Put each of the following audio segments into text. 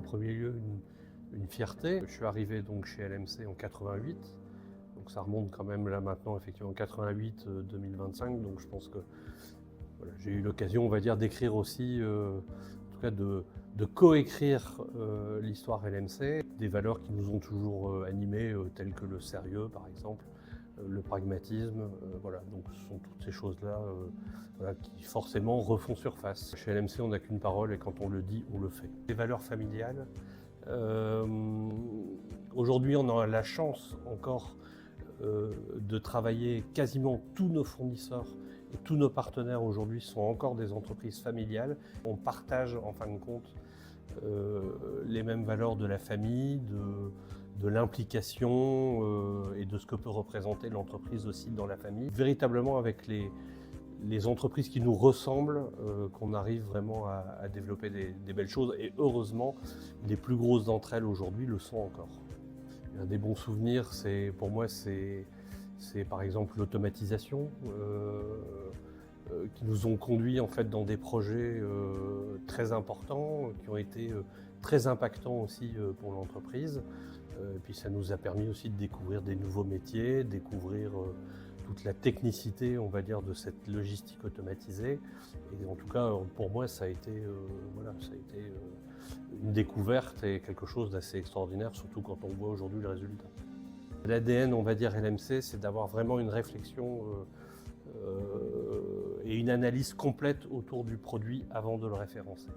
premier lieu une fierté. Je suis arrivé donc chez LMC en 88, donc ça remonte quand même là maintenant effectivement 88-2025, donc je pense que voilà, j'ai eu l'occasion, on va dire, d'écrire aussi, en tout cas de coécrire l'histoire LMC, des valeurs qui nous ont toujours animés, telles que le sérieux par exemple, le pragmatisme, voilà, donc ce sont toutes ces choses-là voilà, qui forcément refont surface. Chez LMC, on n'a qu'une parole et quand on le dit, on le fait. Les valeurs familiales, aujourd'hui on a la chance encore de travailler, quasiment tous nos fournisseurs et tous nos partenaires aujourd'hui sont encore des entreprises familiales. On partage en fin de compte les mêmes valeurs de la famille, de l'implication et de ce que peut représenter l'entreprise aussi dans la famille. Véritablement avec les entreprises qui nous ressemblent, qu'on arrive vraiment à développer des belles choses et heureusement, les plus grosses d'entre elles aujourd'hui le sont encore. Un des bons souvenirs, pour moi, c'est par exemple l'automatisation qui nous ont conduits en fait dans des projets très importants, qui ont été très impactants aussi pour l'entreprise. Et puis ça nous a permis aussi de découvrir des nouveaux métiers, découvrir toute la technicité, on va dire, de cette logistique automatisée. Et en tout cas, pour moi, ça a été, voilà, ça a été une découverte et quelque chose d'assez extraordinaire, surtout quand on voit aujourd'hui le résultat. L'ADN, on va dire, LMC, c'est d'avoir vraiment une réflexion et une analyse complète autour du produit avant de le référencer.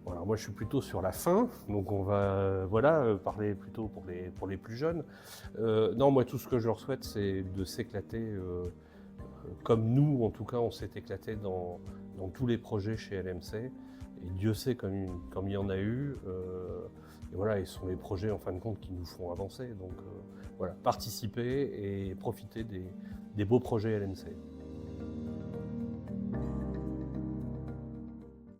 Voilà, moi je suis plutôt sur la fin, donc on va voilà, parler plutôt pour les plus jeunes. Non, moi tout ce que je leur souhaite, c'est de s'éclater comme nous, en tout cas, on s'est éclaté dans tous les projets chez LMC. Et Dieu sait comme il y en a eu. Et voilà, et ce sont les projets en fin de compte qui nous font avancer. Donc voilà, participer et profiter des beaux projets LMC.